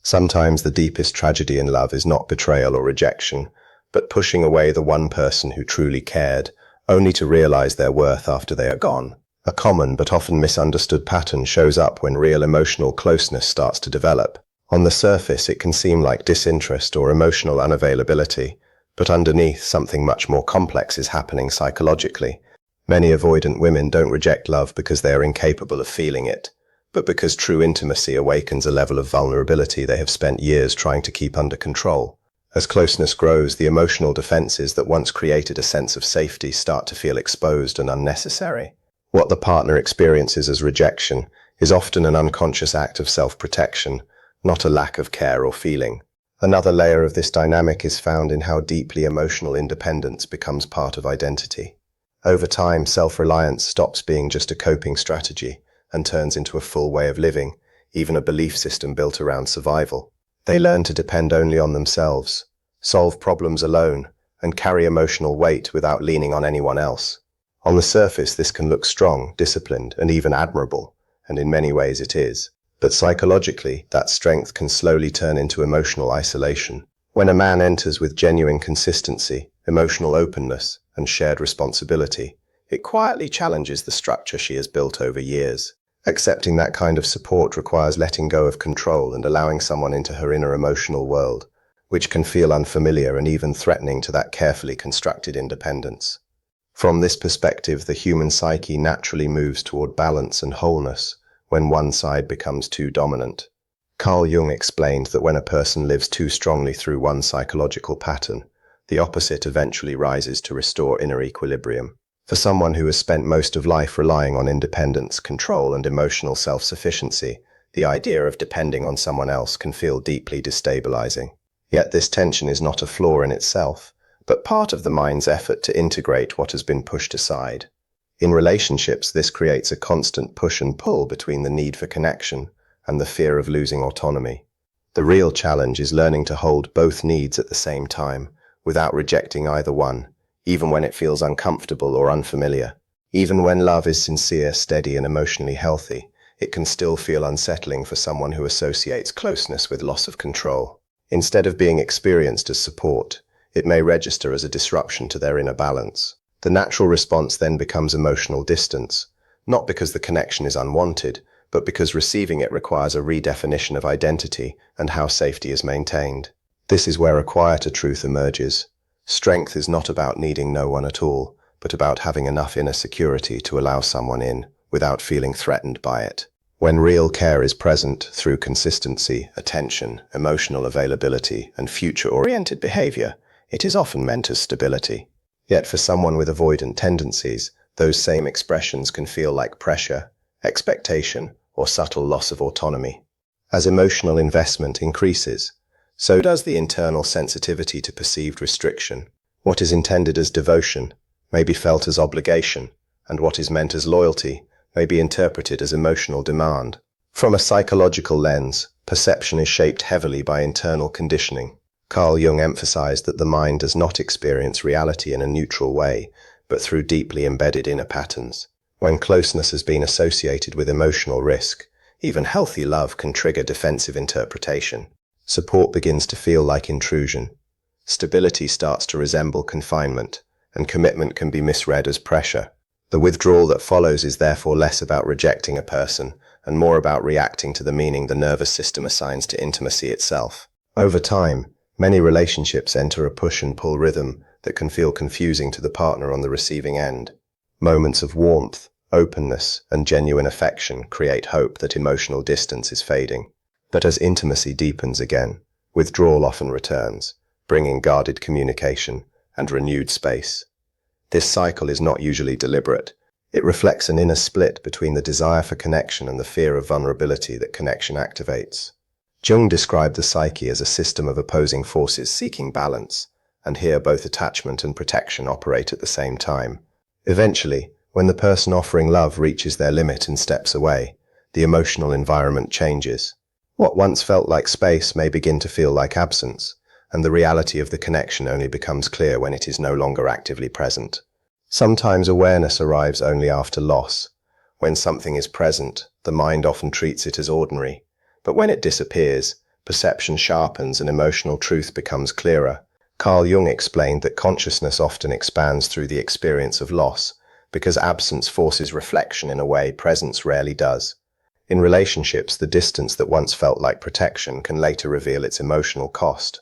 Sometimes the deepest tragedy in love is not betrayal or rejection, but pushing away the one person who truly cared, only to realize their worth after they are gone. A common but often misunderstood pattern shows up when real emotional closeness starts to develop. On the surface, it can seem like disinterest or emotional unavailability, but underneath, something much more complex is happening psychologically. Many avoidant women don't reject love because they are incapable of feeling it, but because true intimacy awakens a level of vulnerability they have spent years trying to keep under control. As closeness grows, the emotional defenses that once created a sense of safety start to feel exposed and unnecessary. What the partner experiences as rejection is often an unconscious act of self-protection, not a lack of care or feeling. Another layer of this dynamic is found in how deeply emotional independence becomes part of identity. Over time, self-reliance stops being just a coping strategy and turns into a full way of living, even a belief system built around survival. They learn to depend only on themselves, solve problems alone, and carry emotional weight without leaning on anyone else. On the surface, this can look strong, disciplined, and even admirable, and in many ways it is. But psychologically, that strength can slowly turn into emotional isolation. When a man enters with genuine consistency, emotional openness, and shared responsibility, it quietly challenges the structure she has built over years. Accepting that kind of support requires letting go of control and allowing someone into her inner emotional world, which can feel unfamiliar and even threatening to that carefully constructed independence. From this perspective, the human psyche naturally moves toward balance and wholeness when one side becomes too dominant. Carl Jung explained that when a person lives too strongly through one psychological pattern, the opposite eventually rises to restore inner equilibrium. For someone who has spent most of life relying on independence, control, and emotional self-sufficiency, the idea of depending on someone else can feel deeply destabilizing. Yet this tension is not a flaw in itself, but part of the mind's effort to integrate what has been pushed aside. In relationships, this creates a constant push and pull between the need for connection and the fear of losing autonomy. The real challenge is learning to hold both needs at the same time, without rejecting either one, even when it feels uncomfortable or unfamiliar. Even when love is sincere, steady, and emotionally healthy, it can still feel unsettling for someone who associates closeness with loss of control. Instead of being experienced as support, it may register as a disruption to their inner balance. The natural response then becomes emotional distance, not because the connection is unwanted, but because receiving it requires a redefinition of identity and how safety is maintained. This is where a quieter truth emerges. Strength is not about needing no one at all, but about having enough inner security to allow someone in without feeling threatened by it. When real care is present through consistency, attention, emotional availability, and future-oriented behavior, it is often meant as stability. Yet for someone with avoidant tendencies, those same expressions can feel like pressure, expectation, or subtle loss of autonomy. As emotional investment increases, so does the internal sensitivity to perceived restriction. What is intended as devotion may be felt as obligation, and what is meant as loyalty may be interpreted as emotional demand. From a psychological lens, perception is shaped heavily by internal conditioning. Carl Jung emphasized that the mind does not experience reality in a neutral way, but through deeply embedded inner patterns. When closeness has been associated with emotional risk, even healthy love can trigger defensive interpretation. Support begins to feel like intrusion. Stability starts to resemble confinement, and commitment can be misread as pressure. The withdrawal that follows is therefore less about rejecting a person and more about reacting to the meaning the nervous system assigns to intimacy itself. Over time, many relationships enter a push and pull rhythm that can feel confusing to the partner on the receiving end. Moments of warmth, openness, and genuine affection create hope that emotional distance is fading. But as intimacy deepens again, withdrawal often returns, bringing guarded communication and renewed space. This cycle is not usually deliberate. It reflects an inner split between the desire for connection and the fear of vulnerability that connection activates. Jung described the psyche as a system of opposing forces seeking balance, and here both attachment and protection operate at the same time. Eventually, when the person offering love reaches their limit and steps away, the emotional environment changes. What once felt like space may begin to feel like absence, and the reality of the connection only becomes clear when it is no longer actively present. Sometimes awareness arrives only after loss. When something is present, the mind often treats it as ordinary, but when it disappears, perception sharpens and emotional truth becomes clearer. Carl Jung explained that consciousness often expands through the experience of loss, because absence forces reflection in a way presence rarely does. In relationships, the distance that once felt like protection can later reveal its emotional cost.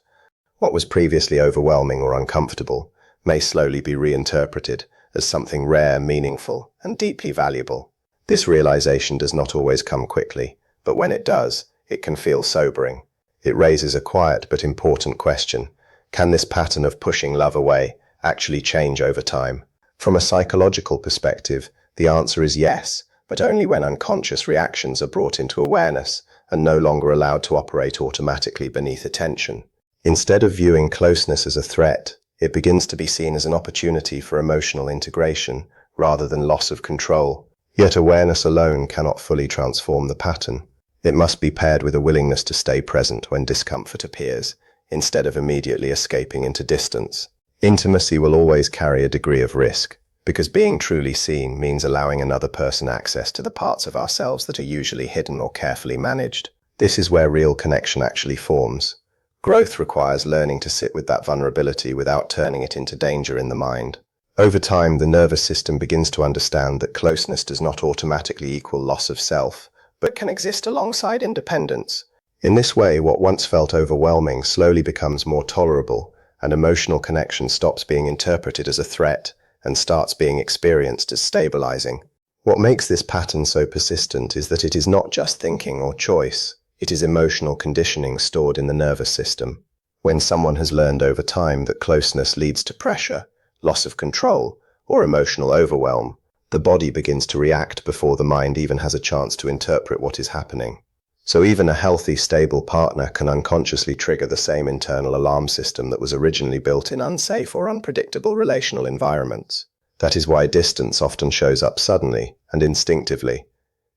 What was previously overwhelming or uncomfortable may slowly be reinterpreted as something rare, meaningful, and deeply valuable. This realization does not always come quickly, but when it does, it can feel sobering. It raises a quiet but important question. Can this pattern of pushing love away actually change over time? From a psychological perspective, the answer is yes, but only when unconscious reactions are brought into awareness and no longer allowed to operate automatically beneath attention. Instead of viewing closeness as a threat, it begins to be seen as an opportunity for emotional integration rather than loss of control. Yet awareness alone cannot fully transform the pattern. It must be paired with a willingness to stay present when discomfort appears, instead of immediately escaping into distance. Intimacy will always carry a degree of risk, because being truly seen means allowing another person access to the parts of ourselves that are usually hidden or carefully managed. This is where real connection actually forms. Growth requires learning to sit with that vulnerability without turning it into danger in the mind. Over time, the nervous system begins to understand that closeness does not automatically equal loss of self, but can exist alongside independence. In this way, what once felt overwhelming slowly becomes more tolerable, and emotional connection stops being interpreted as a threat and starts being experienced as stabilizing. What makes this pattern so persistent is that it is not just thinking or choice, it is emotional conditioning stored in the nervous system. When someone has learned over time that closeness leads to pressure, loss of control, or emotional overwhelm, the body begins to react before the mind even has a chance to interpret what is happening. So even a healthy, stable partner can unconsciously trigger the same internal alarm system that was originally built in unsafe or unpredictable relational environments. That is why distance often shows up suddenly and instinctively.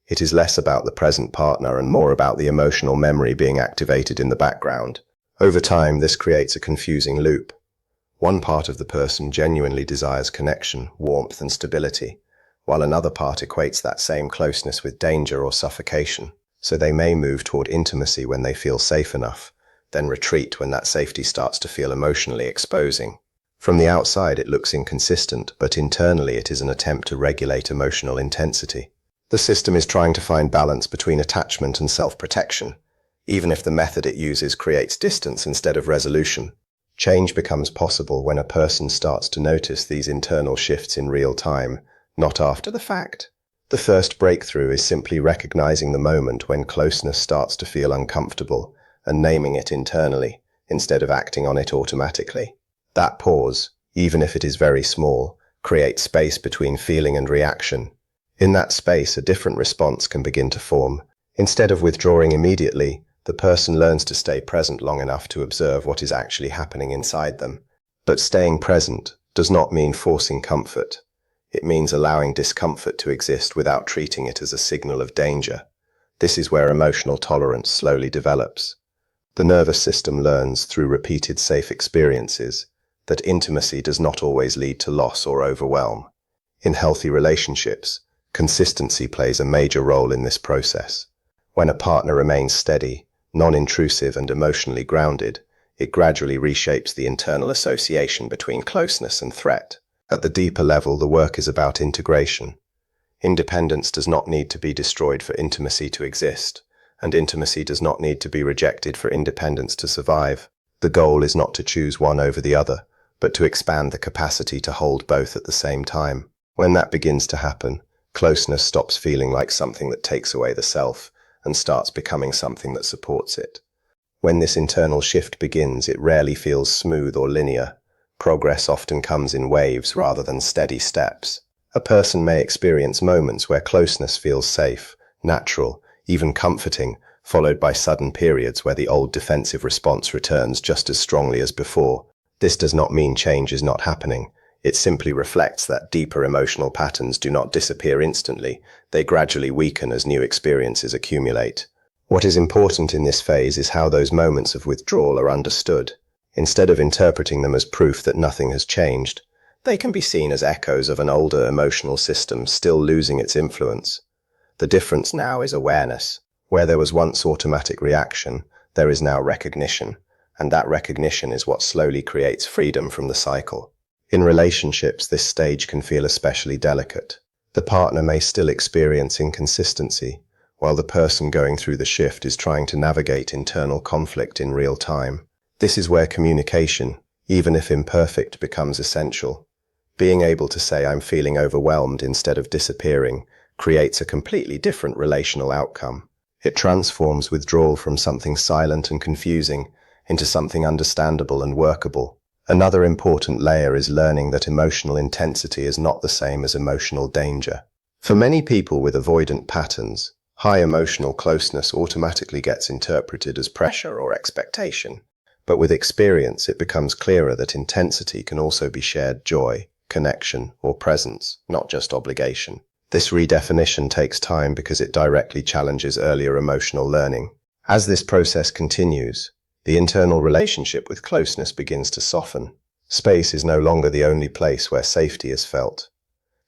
It is less about the present partner and more about the emotional memory being activated in the background. Over time, this creates a confusing loop. One part of the person genuinely desires connection, warmth, and stability, while another part equates that same closeness with danger or suffocation. So they may move toward intimacy when they feel safe enough, then retreat when that safety starts to feel emotionally exposing. From the outside, it looks inconsistent, but internally it is an attempt to regulate emotional intensity. The system is trying to find balance between attachment and self-protection, even if the method it uses creates distance instead of resolution. Change becomes possible when a person starts to notice these internal shifts in real time, not after the fact. The first breakthrough is simply recognizing the moment when closeness starts to feel uncomfortable and naming it internally, instead of acting on it automatically. That pause, even if it is very small, creates space between feeling and reaction. In that space, a different response can begin to form. Instead of withdrawing immediately, the person learns to stay present long enough to observe what is actually happening inside them. But staying present does not mean forcing comfort. It means allowing discomfort to exist without treating it as a signal of danger. This is where emotional tolerance slowly develops. The nervous system learns through repeated safe experiences that intimacy does not always lead to loss or overwhelm. In healthy relationships, consistency plays a major role in this process. When a partner remains steady, non-intrusive, and emotionally grounded, it gradually reshapes the internal association between closeness and threat. At the deeper level, the work is about integration. Independence does not need to be destroyed for intimacy to exist, and intimacy does not need to be rejected for independence to survive. The goal is not to choose one over the other, but to expand the capacity to hold both at the same time. When that begins to happen, closeness stops feeling like something that takes away the self and starts becoming something that supports it. When this internal shift begins, it rarely feels smooth or linear. Progress often comes in waves rather than steady steps. A person may experience moments where closeness feels safe, natural, even comforting, followed by sudden periods where the old defensive response returns just as strongly as before. This does not mean change is not happening. It simply reflects that deeper emotional patterns do not disappear instantly. They gradually weaken as new experiences accumulate. What is important in this phase is how those moments of withdrawal are understood. Instead of interpreting them as proof that nothing has changed, they can be seen as echoes of an older emotional system still losing its influence. The difference now is awareness. Where there was once automatic reaction, there is now recognition, and that recognition is what slowly creates freedom from the cycle. In relationships, this stage can feel especially delicate. The partner may still experience inconsistency, while the person going through the shift is trying to navigate internal conflict in real time. This is where communication, even if imperfect, becomes essential. Being able to say "I'm feeling overwhelmed" instead of disappearing creates a completely different relational outcome. It transforms withdrawal from something silent and confusing into something understandable and workable. Another important layer is learning that emotional intensity is not the same as emotional danger. For many people with avoidant patterns, high emotional closeness automatically gets interpreted as pressure or expectation. But with experience, it becomes clearer that intensity can also be shared joy, connection, or presence, not just obligation. This redefinition takes time because it directly challenges earlier emotional learning. As this process continues, the internal relationship with closeness begins to soften. Space is no longer the only place where safety is felt.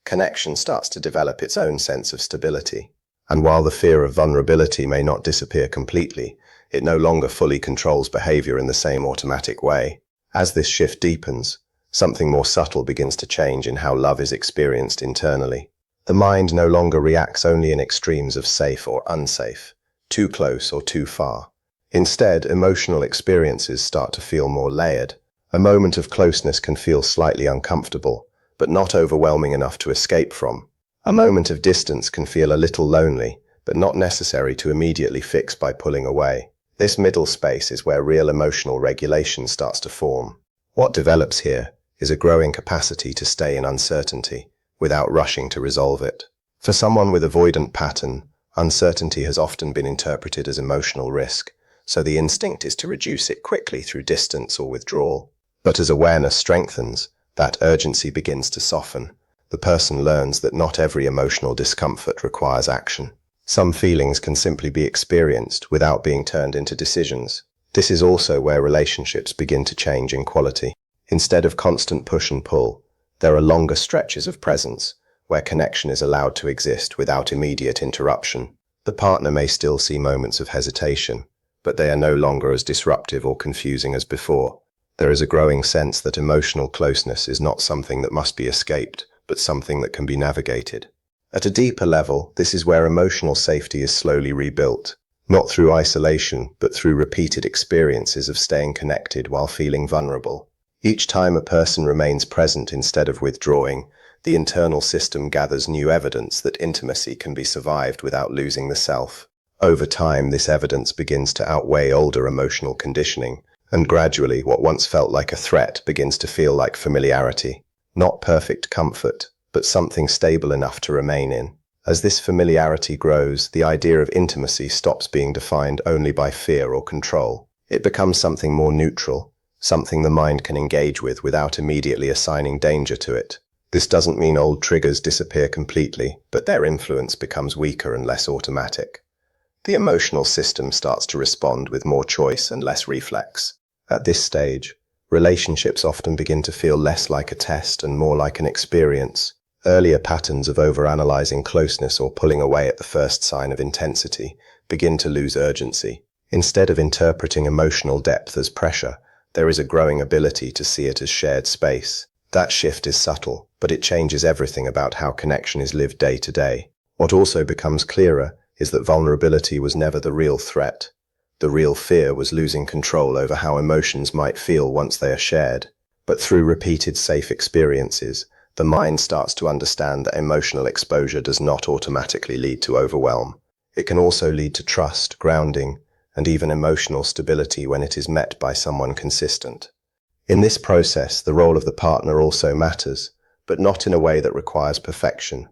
Connection starts to develop its own sense of stability. And while the fear of vulnerability may not disappear completely, it no longer fully controls behavior in the same automatic way. As this shift deepens, something more subtle begins to change in how love is experienced internally. The mind no longer reacts only in extremes of safe or unsafe, too close or too far. Instead, emotional experiences start to feel more layered. A moment of closeness can feel slightly uncomfortable, but not overwhelming enough to escape from. A moment of distance can feel a little lonely, but not necessary to immediately fix by pulling away. This middle space is where real emotional regulation starts to form. What develops here is a growing capacity to stay in uncertainty without rushing to resolve it. For someone with avoidant pattern, uncertainty has often been interpreted as emotional risk, so the instinct is to reduce it quickly through distance or withdrawal. But as awareness strengthens, that urgency begins to soften. The person learns that not every emotional discomfort requires action. Some feelings can simply be experienced without being turned into decisions. This is also where relationships begin to change in quality. Instead of constant push and pull, there are longer stretches of presence, where connection is allowed to exist without immediate interruption. The partner may still see moments of hesitation, but they are no longer as disruptive or confusing as before. There is a growing sense that emotional closeness is not something that must be escaped, but something that can be navigated. At a deeper level, this is where emotional safety is slowly rebuilt, not through isolation, but through repeated experiences of staying connected while feeling vulnerable. Each time a person remains present instead of withdrawing, the internal system gathers new evidence that intimacy can be survived without losing the self. Over time, this evidence begins to outweigh older emotional conditioning, and gradually what once felt like a threat begins to feel like familiarity. Not perfect comfort, but something stable enough to remain in. As this familiarity grows, the idea of intimacy stops being defined only by fear or control. It becomes something more neutral, something the mind can engage with without immediately assigning danger to it. This doesn't mean old triggers disappear completely, but their influence becomes weaker and less automatic. The emotional system starts to respond with more choice and less reflex. At this stage, relationships often begin to feel less like a test and more like an experience. Earlier patterns of overanalyzing closeness or pulling away at the first sign of intensity begin to lose urgency. Instead of interpreting emotional depth as pressure, there is a growing ability to see it as shared space. That shift is subtle, but it changes everything about how connection is lived day to day. What also becomes clearer is that vulnerability was never the real threat. The real fear was losing control over how emotions might feel once they are shared. But through repeated safe experiences, the mind starts to understand that emotional exposure does not automatically lead to overwhelm. It can also lead to trust, grounding, and even emotional stability when it is met by someone consistent. In this process, the role of the partner also matters, but not in a way that requires perfection.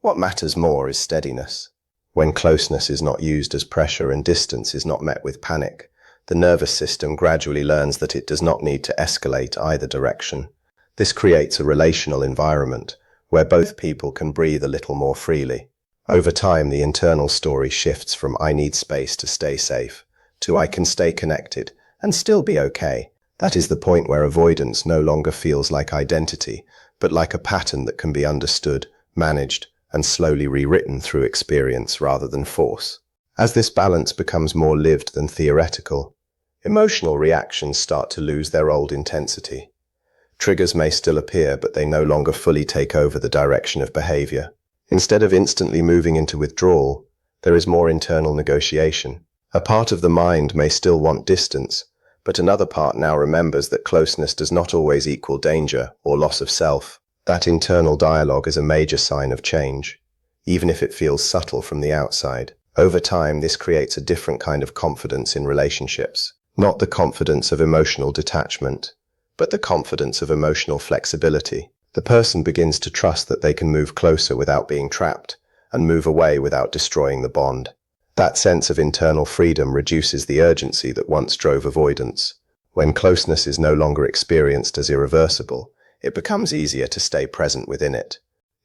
What matters more is steadiness. When closeness is not used as pressure and distance is not met with panic, the nervous system gradually learns that it does not need to escalate either direction. This creates a relational environment where both people can breathe a little more freely. Over time, the internal story shifts from "I need space to stay safe" to "I can stay connected and still be okay." That is the point where avoidance no longer feels like identity, but like a pattern that can be understood, managed, and slowly rewritten through experience rather than force. As this balance becomes more lived than theoretical, emotional reactions start to lose their old intensity. Triggers may still appear, but they no longer fully take over the direction of behavior. Instead of instantly moving into withdrawal, there is more internal negotiation. A part of the mind may still want distance, but another part now remembers that closeness does not always equal danger or loss of self. That internal dialogue is a major sign of change, even if it feels subtle from the outside. Over time, this creates a different kind of confidence in relationships. Not the confidence of emotional detachment, but the confidence of emotional flexibility. The person begins to trust that they can move closer without being trapped, and move away without destroying the bond. That sense of internal freedom reduces the urgency that once drove avoidance. When closeness is no longer experienced as irreversible, it becomes easier to stay present within it.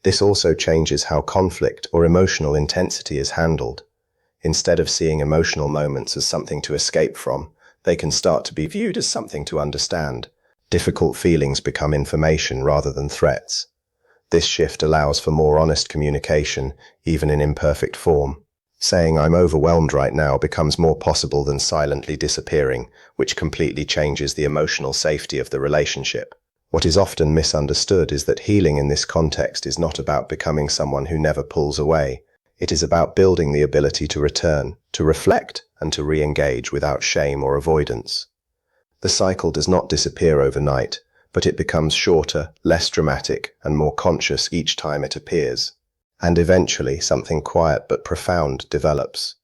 This also changes how conflict or emotional intensity is handled. Instead of seeing emotional moments as something to escape from, they can start to be viewed as something to understand. Difficult feelings become information rather than threats. This shift allows for more honest communication, even in imperfect form. Saying "I'm overwhelmed right now" becomes more possible than silently disappearing, which completely changes the emotional safety of the relationship. What is often misunderstood is that healing in this context is not about becoming someone who never pulls away. It is about building the ability to return, to reflect, and to re-engage without shame or avoidance. The cycle does not disappear overnight, but it becomes shorter, less dramatic, and more conscious each time it appears. And eventually, something quiet but profound develops.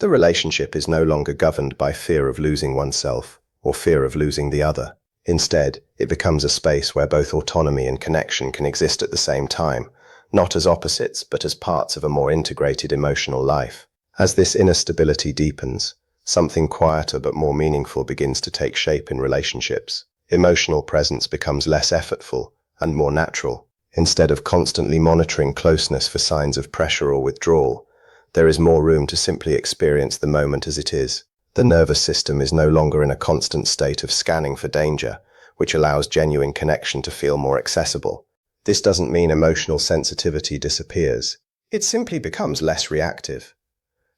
The relationship is no longer governed by fear of losing oneself or fear of losing the other. Instead, it becomes a space where both autonomy and connection can exist at the same time, not as opposites, but as parts of a more integrated emotional life. As this inner stability deepens, something quieter but more meaningful begins to take shape in relationships. Emotional presence becomes less effortful and more natural. Instead of constantly monitoring closeness for signs of pressure or withdrawal, there is more room to simply experience the moment as it is. The nervous system is no longer in a constant state of scanning for danger, which allows genuine connection to feel more accessible. This doesn't mean emotional sensitivity disappears. It simply becomes less reactive.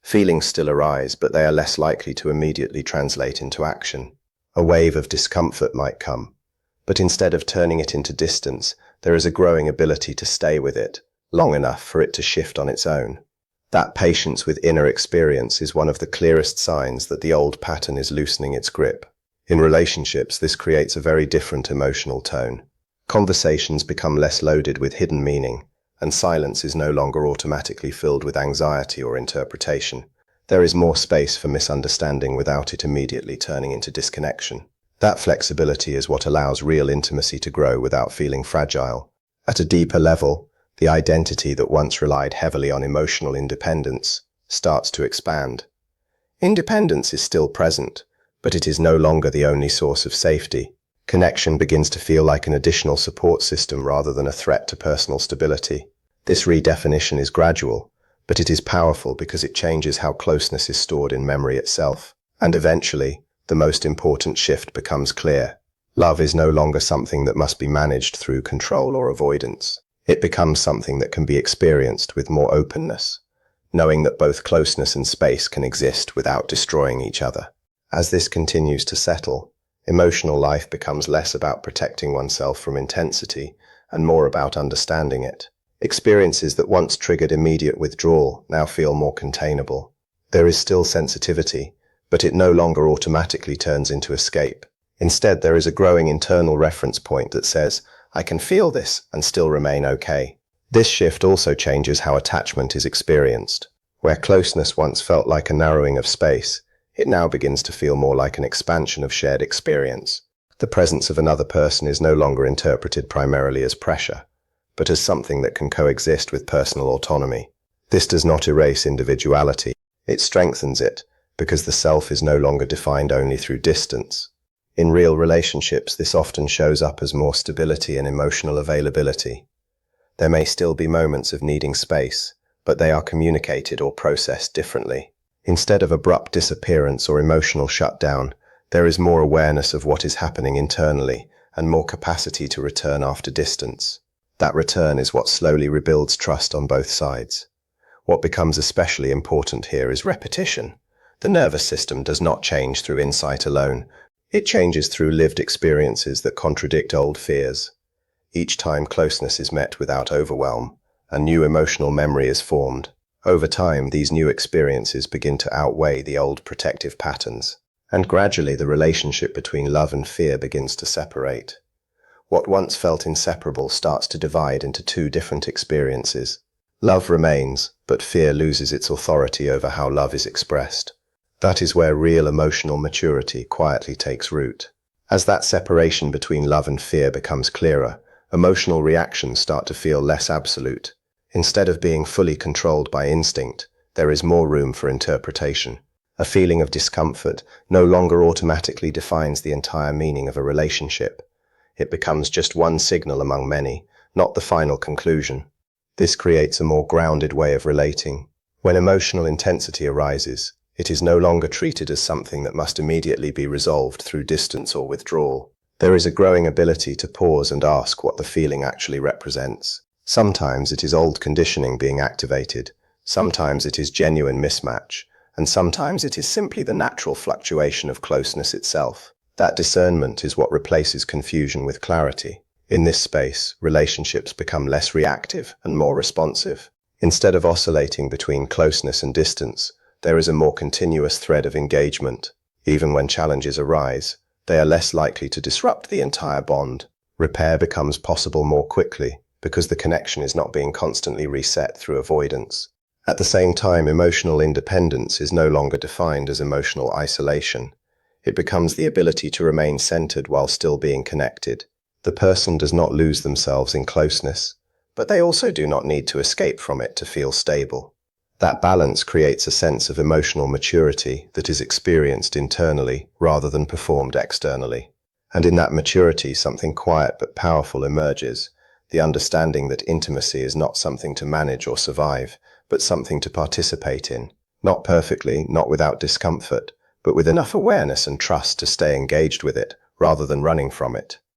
Feelings still arise, but they are less likely to immediately translate into action. A wave of discomfort might come, but instead of turning it into distance, there is a growing ability to stay with it long enough for it to shift on its own. That patience with inner experience is one of the clearest signs that the old pattern is loosening its grip. In relationships, this creates a very different emotional tone. Conversations become less loaded with hidden meaning, and silence is no longer automatically filled with anxiety or interpretation. There is more space for misunderstanding without it immediately turning into disconnection. That flexibility is what allows real intimacy to grow without feeling fragile. At a deeper level, the identity that once relied heavily on emotional independence starts to expand. Independence is still present, but it is no longer the only source of safety. Connection begins to feel like an additional support system rather than a threat to personal stability. This redefinition is gradual, but it is powerful because it changes how closeness is stored in memory itself. And eventually, the most important shift becomes clear. Love is no longer something that must be managed through control or avoidance. It becomes something that can be experienced with more openness, knowing that both closeness and space can exist without destroying each other. As this continues to settle, emotional life becomes less about protecting oneself from intensity and more about understanding it. Experiences that once triggered immediate withdrawal now feel more containable. There is still sensitivity, but it no longer automatically turns into escape. Instead, there is a growing internal reference point that says, "I can feel this and still remain okay." This shift also changes how attachment is experienced. Where closeness once felt like a narrowing of space, it now begins to feel more like an expansion of shared experience. The presence of another person is no longer interpreted primarily as pressure, but as something that can coexist with personal autonomy. This does not erase individuality, it strengthens it, because the self is no longer defined only through distance. In real relationships, this often shows up as more stability and emotional availability. There may still be moments of needing space, but they are communicated or processed differently. Instead of abrupt disappearance or emotional shutdown, there is more awareness of what is happening internally and more capacity to return after distance. That return is what slowly rebuilds trust on both sides. What becomes especially important here is repetition. The nervous system does not change through insight alone. It changes through lived experiences that contradict old fears. Each time closeness is met without overwhelm, a new emotional memory is formed. Over time, these new experiences begin to outweigh the old protective patterns, and gradually the relationship between love and fear begins to separate. What once felt inseparable starts to divide into two different experiences. Love remains, but fear loses its authority over how love is expressed. That is where real emotional maturity quietly takes root. As that separation between love and fear becomes clearer, emotional reactions start to feel less absolute. Instead of being fully controlled by instinct, there is more room for interpretation. A feeling of discomfort no longer automatically defines the entire meaning of a relationship. It becomes just one signal among many, not the final conclusion. This creates a more grounded way of relating. When emotional intensity arises, it is no longer treated as something that must immediately be resolved through distance or withdrawal. There is a growing ability to pause and ask what the feeling actually represents. Sometimes it is old conditioning being activated, sometimes it is genuine mismatch, and sometimes it is simply the natural fluctuation of closeness itself. That discernment is what replaces confusion with clarity. In this space, relationships become less reactive and more responsive. Instead of oscillating between closeness and distance, there is a more continuous thread of engagement. Even when challenges arise, they are less likely to disrupt the entire bond. Repair becomes possible more quickly because the connection is not being constantly reset through avoidance. At the same time, emotional independence is no longer defined as emotional isolation. It becomes the ability to remain centered while still being connected. The person does not lose themselves in closeness, but they also do not need to escape from it to feel stable. That balance creates a sense of emotional maturity that is experienced internally rather than performed externally. And in that maturity, something quiet but powerful emerges, the understanding that intimacy is not something to manage or survive, but something to participate in. Not perfectly, not without discomfort, but with enough awareness and trust to stay engaged with it rather than running from it.